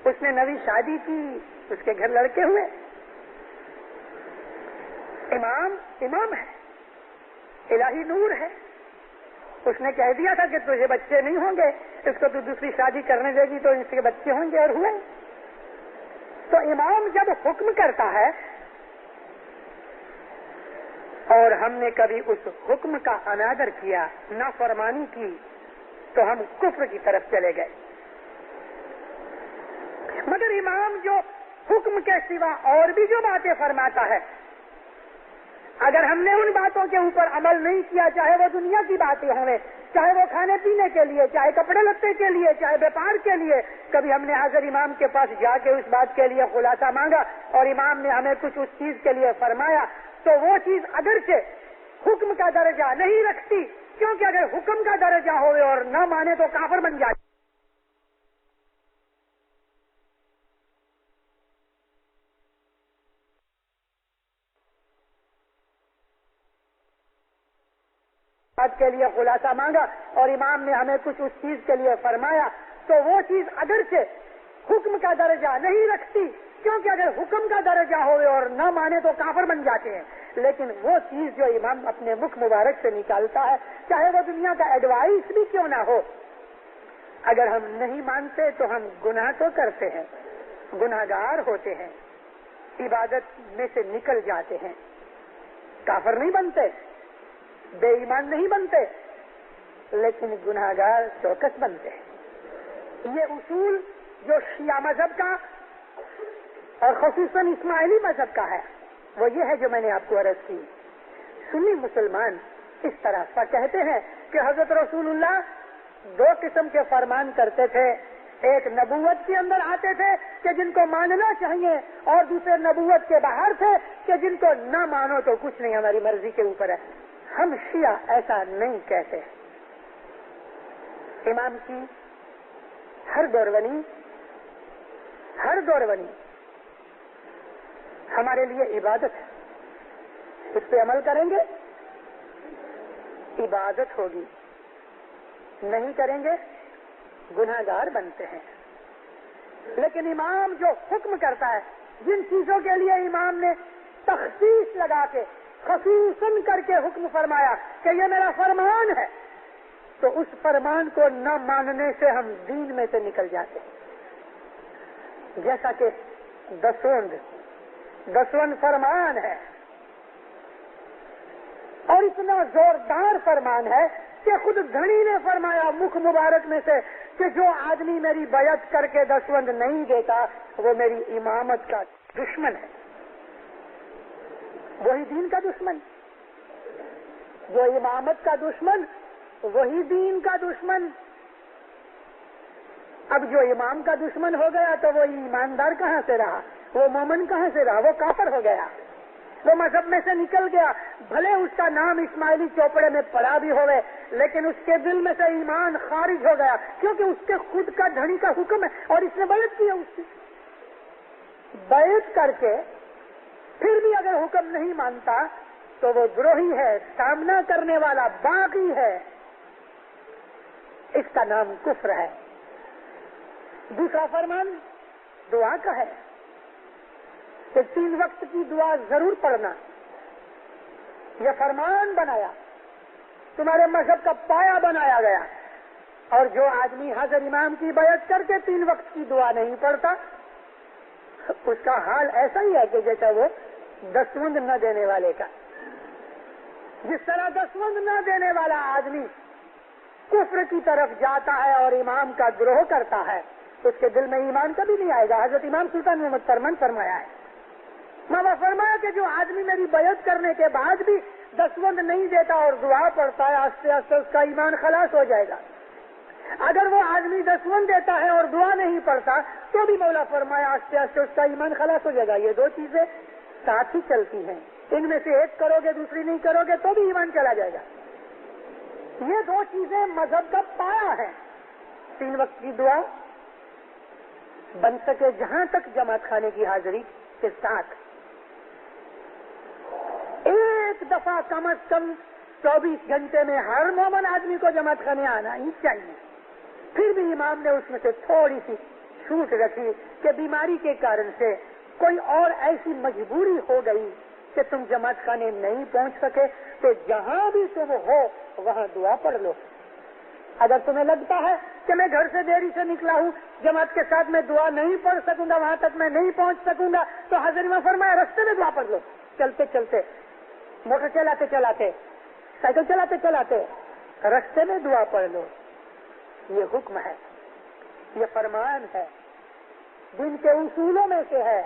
اس نے نئی شادی کی، اس کے گھر لڑکے ہوئے۔ امام ہے، الہی نور ہے، اس نے کہہ دیا تھا کہ تجھے بچے نہیں ہوں گے، اس کو تو دوسری شادی کرنے دے گی تو اس کے بچے ہوں گے، اور ہوئے۔ تو امام جب حکم کرتا ہے اور ہم نے کبھی اس حکم کا انادر کیا، نافرمانی کی، تو ہم کفر کی طرف چلے گئے۔ مگر امام جو حکم کے سوا اور بھی جو باتیں فرماتا ہے، اگر ہم نے ان باتوں کے اوپر عمل نہیں کیا، چاہے وہ دنیا کی باتیں ہوں، چاہے وہ کھانے پینے کے لیے، چاہے کپڑے لتے کے لیے، چاہے بیپار کے لیے، کبھی ہم نے حضرت امام کے پاس جا کے اس بات کے لیے خلاصہ مانگا اور امام نے ہمیں کچھ اس چیز کے لیے فرمایا، تو وہ چیز اگرچہ حکم کا درجہ نہیں رکھتی، کیونکہ اگر حکم کا درجہ ہوئے اور نہ مانے تو کافر بن جائے۔ بات کے لیے خلاصہ مانگا اور امام نے ہمیں کچھ اس چیز کے لیے فرمایا، تو وہ چیز اگرچہ حکم کا درجہ نہیں رکھتی، کیونکہ اگر حکم کا درجہ ہوئے اور نہ مانے تو کافر بن جاتے ہیں، لیکن وہ چیز جو امام اپنے مکھ مبارک سے نکالتا ہے، چاہے وہ دنیا کا ایڈوائس بھی کیوں نہ ہو، اگر ہم نہیں مانتے تو ہم گناہ تو کرتے ہیں، گناہگار ہوتے ہیں، عبادت میں سے نکل جاتے ہیں، کافر نہیں بنتے، بے ایمان نہیں بنتے، لیکن گناہگار چوکس بنتے ہیں۔ یہ اصول جو شیعہ مذہب کا اور خصوصاً اسماعیلی مذہب کا ہے، وہ یہ ہے جو میں نے آپ کو عرض کی۔ سنی مسلمان اس طرح سے کہتے ہیں کہ حضرت رسول اللہ دو قسم کے فرمان کرتے تھے، ایک نبوت کے اندر آتے تھے کہ جن کو ماننا چاہیے، اور دوسرے نبوت کے باہر تھے کہ جن کو نہ مانو تو کچھ نہیں، ہماری مرضی کے اوپر ہے۔ ہم شیعہ ایسا نہیں کہتے۔ امام کی ہر دورونی ہمارے لیے عبادت ہے، اس پہ عمل کریں گے عبادت ہوگی، نہیں کریں گے گناہگار بنتے ہیں۔ لیکن امام جو حکم کرتا ہے، جن چیزوں کے لیے امام نے تخصیص لگا کے خصوصاً کر کے حکم فرمایا کہ یہ میرا فرمان ہے، تو اس فرمان کو نہ ماننے سے ہم دین میں سے نکل جاتے ہیں۔ جیسا کہ دسوند فرمان ہے، اور اتنا زوردار فرمان ہے کہ خود گھڑی نے فرمایا مکھ مبارک میں سے کہ جو آدمی میری بیعت کر کے دسوند نہیں دیتا وہ میری امامت کا دشمن ہے۔ وہی دین کا دشمن، جو امامت کا دشمن وہی دین کا دشمن۔ اب جو امام کا دشمن ہو گیا تو وہ ایماندار کہاں سے رہا، وہ مومن کہاں سے رہا، وہ کافر ہو گیا، وہ مذہب میں سے نکل گیا۔ بھلے اس کا نام اسماعیلی چوپڑے میں پڑا بھی ہوئے، لیکن اس کے دل میں سے ایمان خارج ہو گیا، کیونکہ اس کے خود کا دھنی کا حکم ہے اور اس نے بیعت کی ہے، اس کی بیعت کر کے پھر بھی اگر حکم نہیں مانتا تو وہ دروہی ہے، سامنا کرنے والا باغی ہے، اس کا نام کفر ہے۔ دوسرا فرمان دعا کا ہے کہ 3 وقت کی دعا ضرور پڑھنا، یہ فرمان بنایا، تمہارے مذہب کا پایا بنایا گیا۔ اور جو آدمی حضرت امام کی بیعت کر کے 3 وقت کی دعا نہیں پڑھتا اس کا حال ایسا ہی ہے کہ جیسا وہ دسوند نہ دینے والے کا. جس طرح دسوند نہ دینے والا آدمی کفر کی طرف جاتا ہے اور امام کا دروہ کرتا ہے اس کے دل میں ایمان کبھی نہیں آئے گا. حضرت امام سلطان محمد فرمان فرمایا ہے, ماما فرمایا کہ جو آدمی میری بیعت کرنے کے بعد بھی دسوند نہیں دیتا اور دعا پڑھتا ہے آہستہ آہستہ اس کا ایمان خلاص ہو جائے گا. اگر وہ آدمی دسوند دیتا ہے اور دعا نہیں پڑھتا تو بھی مولا فرمایا آہستہ آہستہ اس کا ایمان خلاص ہو جائے گا. یہ 2 چیزیں ساتھ ہی چلتی ہیں, ان میں سے ایک کرو گے دوسری نہیں کرو گے تو بھی ایمان چلا جائے گا. یہ 2 چیزیں مذہب کا پایا ہے. 3 وقت کی دعا بن سکے جہاں تک جماعت خانے کی حاضری کے ساتھ ایک دفعہ کم از کم 24 گھنٹے میں ہر مومن آدمی کو جماعت خانے آنا ہی چاہیے. پھر بھی امام نے اس میں سے تھوڑی سی چھوٹ رکھی کہ بیماری کے کارن سے کوئی اور ایسی مجبوری ہو گئی کہ تم جماعت خانے نہیں پہنچ سکے تو جہاں بھی تم ہو وہاں دعا پڑھ لو. اگر تمہیں لگتا ہے کہ میں گھر سے دیری سے نکلا ہوں جماعت کے ساتھ میں دعا نہیں پڑھ سکوں گا, وہاں تک میں نہیں پہنچ سکوں گا, تو حضرت امام فرمایا رستے میں دعا پڑھ لو. چلتے چلتے, موٹر چلاتے چلاتے, سائیکل چلاتے چلاتے رستے میں دعا پڑھ لو. یہ حکم ہے, یہ فرمان ہے, دین کے اصولوں میں سے ہے.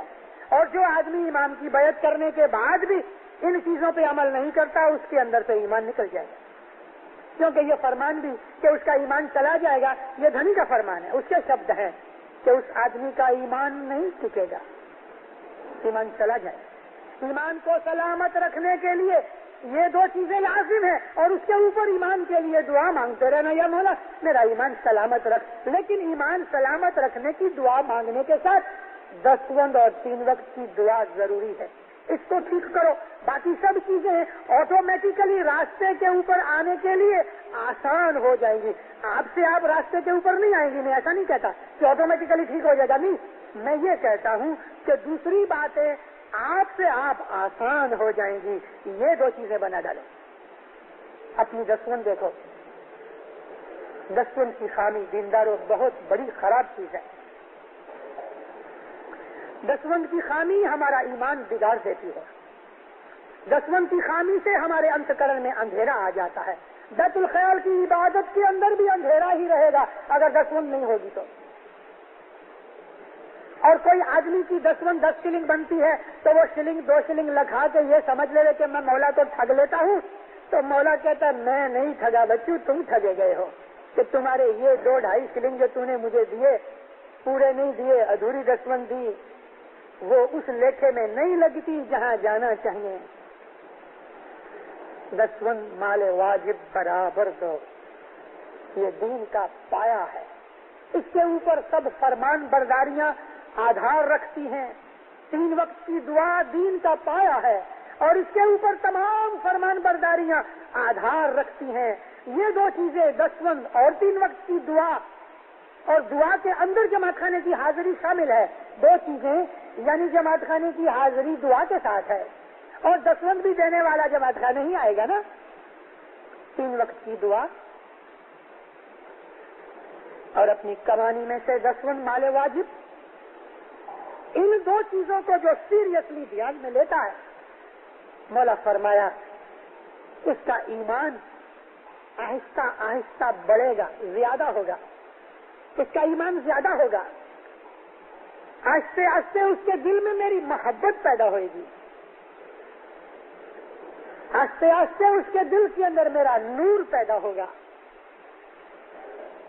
اور جو آدمی امام کی بیعت کرنے کے بعد بھی ان چیزوں پہ عمل نہیں کرتا اس کے اندر سے ایمان نکل جائے گا, کیونکہ یہ فرمان بھی کہ اس کا ایمان چلا جائے گا یہ دھنی کا فرمان ہے. اس کے شبد ہیں کہ اس آدمی کا ایمان نہیں ٹکے گا, ایمان چلا جائے. ایمان کو سلامت رکھنے کے لیے یہ 2 چیزیں لازم ہیں اور اس کے اوپر ایمان کے لیے دعا مانگتے رہنا, یا مولا میرا ایمان سلامت رکھ. لیکن ایمان سلامت رکھنے کی دعا مانگنے کے ساتھ دسوند اور 3 وقت کی دعا ضروری ہے. اس کو ٹھیک کرو, باقی سب چیزیں آٹومیٹیکلی راستے کے اوپر آنے کے لیے آسان ہو جائیں گی. آپ سے آپ راستے کے اوپر نہیں آئیں گی, میں ایسا نہیں کہتا کہ آٹومیٹیکلی ٹھیک ہو جائے گا, نہیں. میں یہ کہتا ہوں کہ دوسری باتیں آپ سے آپ آسان ہو جائیں گی. یہ 2 چیزیں بنا ڈالو. اپنی دسوند دیکھو, دسوند کی خامی دینداروں بہت بڑی خراب چیز ہے. دسوند کی خامی ہمارا ایمان بگاڑ دیتی ہے. دسوند کی خامی سے ہمارے انتکرن میں اندھیرا آ جاتا ہے. بیت الخیال کی عبادت کے اندر بھی اندھیرا ہی رہے گا اگر دسوند نہیں ہوگی تو. اور کوئی آدمی کی دسوند 10 شلنگ بنتی ہے تو وہ شلنگ 2 شلنگ لگا کے یہ سمجھ لے کہ میں مولا تو ٹھگ لیتا ہوں, تو مولا کہتا میں نہیں ٹھگا بچوں, تم ٹھگے گئے ہو کہ تمہارے یہ 2-2.5 شلنگ جو تم نے مجھے دیے پورے نہیں دیے, ادھوری دسوند دی, وہ اس لیکھے میں نہیں لگتی جہاں جانا چاہیے. دسوند مال واجب برابر دو, یہ دین کا پایا ہے. اس کے اوپر سب فرمان برداریاں آدھار رکھتی ہیں. 3 وقت کی دعا دین کا پایا ہے اور اس کے اوپر تمام فرمان برداریاں آدھار رکھتی ہیں. یہ 2 چیزیں دسوند اور 3 وقت کی دعا اور دعا کے اندر جماعت خانے کی حاضری شامل ہے. 2 چیزیں یعنی جماعت خانے کی حاضری دعا کے ساتھ ہے اور دسوند بھی دینے والا جماعت خانے ہی آئے گا نا. 3 وقت کی دعا اور اپنی کمانی میں سے دسوند مال واجب, ان 2 چیزوں کو جو سیریسلی دھیان میں لیتا ہے مولا فرمایا اس کا ایمان آہستہ آہستہ بڑھے گا, زیادہ ہوگا. اس کا ایمان زیادہ ہوگا. آہستہ آہستہ اس کے دل میں میری محبت پیدا ہوئے گی. آہستہ آہستہ اس کے دل کے اندر میرا نور پیدا ہوگا.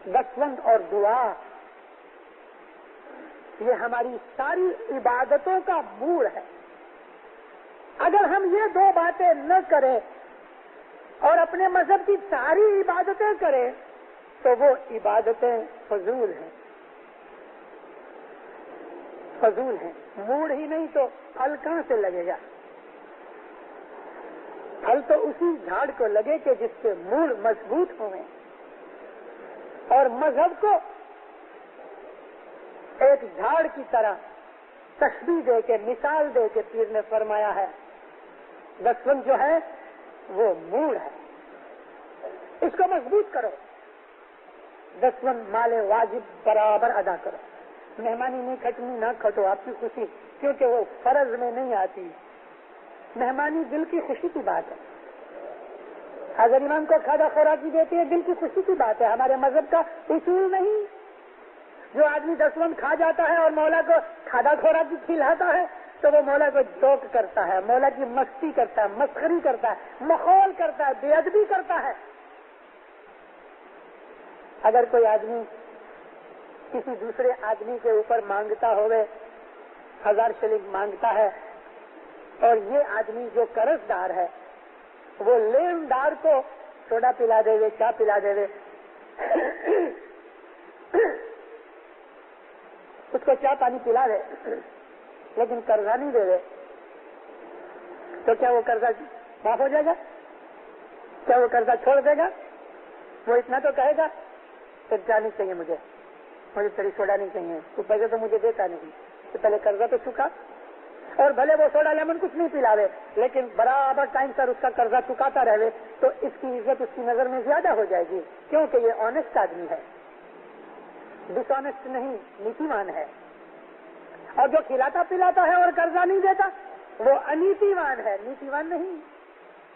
دسوند اور دعا یہ ہماری ساری عبادتوں کا موڑ ہے. اگر ہم یہ 2 باتیں نہ کریں اور اپنے مذہب کی ساری عبادتیں کریں تو وہ عبادتیں فضول ہیں. فضول ہیں. موڑ ہی نہیں تو پھل کہاں سے لگے گا؟ پھل تو اسی جھاڑ کو لگے کہ جس کے موڑ مضبوط ہوئے. اور مذہب کو ایک جھاڑ کی طرح تشبیہ دے کے مثال دے کے پیر نے فرمایا ہے دسوند جو ہے وہ موڑ ہے, اس کو مضبوط کرو. 10 مال واجب برابر ادا کرو. مہمانی نہیں کھٹنی نہ کھٹو، آپ کی خوشی، کیونکہ وہ فرض میں نہیں آتی. مہمانی دل کی خوشی کی بات ہے. اگر امام کو کھادا خوراکی دیتے ہیں دل کی خوشی کی بات ہے، ہمارے مذہب کا اصول نہیں. جو آدمی 10 کھا جاتا ہے اور مولا کو کھادا خوراکی کھلاتا ہے تو وہ مولا کو جوک کرتا ہے، مولا کی مستی کرتا ہے، مسخری کرتا ہے، مخول کرتا ہے، بے ادبی کرتا ہے. اگر کوئی آدمی کسی دوسرے آدمی کے اوپر مانگتا ہوئے 1000 شلنگ مانگتا ہے اور یہ آدمی جو قرض دار ہے وہ لین دار کو سوڈا پلا دے گے، کیا پلا دے گے، اس کو چائے پانی پلا دے لیکن قرضہ نہیں دے دے تو کیا وہ قرضہ معاف ہو جائے گا؟ کیا وہ قرضہ چھوڑ دے گا؟ وہ اتنا تو کہے گا کہ چائے نہیں چاہیے مجھے تیری سوڈا نہیں چاہیے، تو پیسے تو مجھے دیتا نہیں، تو پہلے قرضہ تو چکا. اور بھلے وہ سوڈا لیمن کچھ نہیں پلاوے لیکن برابر ٹائم پر اس کا قرضہ چکاتا رہے تو اس کی عزت اس کی نظر میں زیادہ ہو جائے گی، کیونکہ یہ آنےسٹ آدمی ہے، ڈس آنےسٹ نہیں، نیتیوان ہے. اور جو کھلاتا پلاتا ہے اور قرضہ نہیں دیتا وہ انیتیوان ہے، نیتیوان نہیں،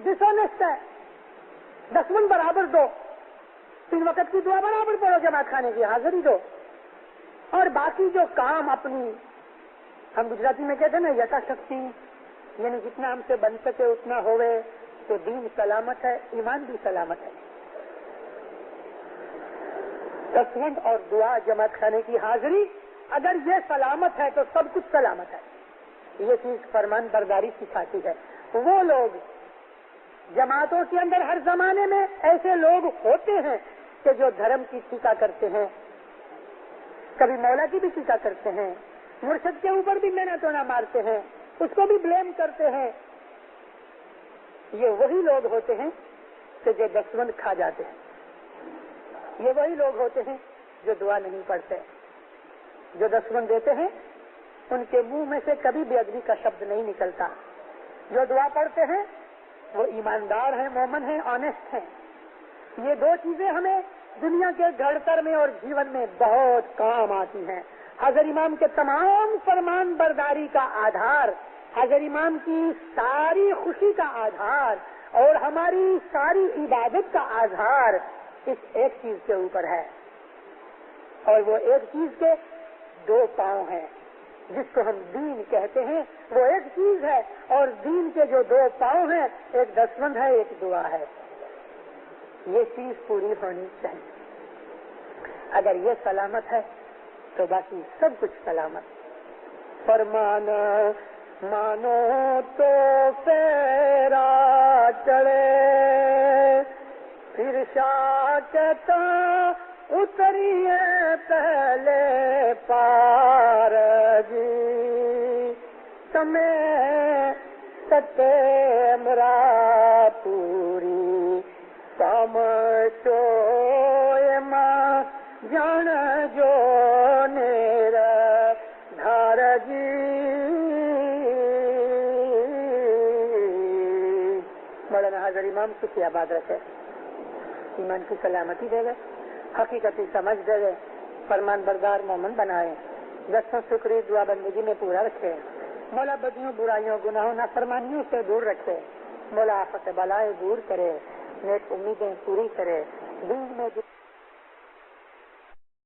ڈس آنےسٹ ہے. 10 برابر دو، 3 وقت کی دعا برابر پڑھو، جماعت کھانے کی حاضری دو، اور باقی جو کام اپنی، ہم گجراتی میں کہتے ہیں نا یتا شکتی، یعنی جتنا ہم سے بن سکے اتنا ہوئے تو دین سلامت ہے، ایمان بھی سلامت ہے. 10 اور دعا، جماعت خانے کی حاضری، اگر یہ سلامت ہے تو سب کچھ سلامت ہے. یہ چیز فرمان برداری سکھاتی ہے. وہ لوگ جماعتوں کے اندر ہر زمانے میں ایسے لوگ ہوتے ہیں کہ جو دھرم کی ٹیکا کرتے ہیں، کبھی مولا کی بھی ٹیکا کرتے ہیں، مرشد کے اوپر بھی مینا تونا مارتے ہیں، اس کو بھی بلیم کرتے ہیں. یہ وہی لوگ ہوتے ہیں کہ جو 10 کھا جاتے ہیں. یہ وہی لوگ ہوتے ہیں جو دعا نہیں پڑھتے. جو 10 دیتے ہیں ان کے منہ میں سے کبھی بے ادبی کا شبد نہیں نکلتا. جو دعا پڑھتے ہیں وہ ایماندار ہیں، مومن ہیں، آنےسٹ ہیں. یہ 2 چیزیں ہمیں دنیا کے گھڑتر میں اور جیون میں بہت کام آتی ہیں. حضرت امام کے تمام فرمان برداری کا آدھار، حضرت امام کی ساری خوشی کا آدھار اور ہماری ساری عبادت کا آدھار اس ایک چیز کے اوپر ہے. اور وہ ایک چیز کے 2 پاؤں ہیں جس کو ہم دین کہتے ہیں. وہ ایک چیز ہے اور دین کے جو 2 پاؤں ہیں، ایک 10 ہے، ایک دعا ہے. یہ چیز پوری ہونی چاہیے. اگر یہ سلامت ہے تو باقی سب کچھ سلامت. فرمان مانو تو فیرا چڑھے، پھر شاہ کہتا اتریے پہلے پار جی، تمہیں ستے مرا پوری سمجھو ماں جان جو نیرا دھار جی. مولانا حضرت امام سکھی آباد رکھے، ایمان کی سلامتی دے گئے، حقیقتی سمجھ دے گئے، فرمان بردار مومن بنائے، 10 شکری دعا بندگی میں پورا رکھے. مولا بدیوں برائیوں گناہوں نافرمانیوں سے دور رکھے. مولا آفت بلائے دور کرے، نیک امیدیں پوری کرے. دین میں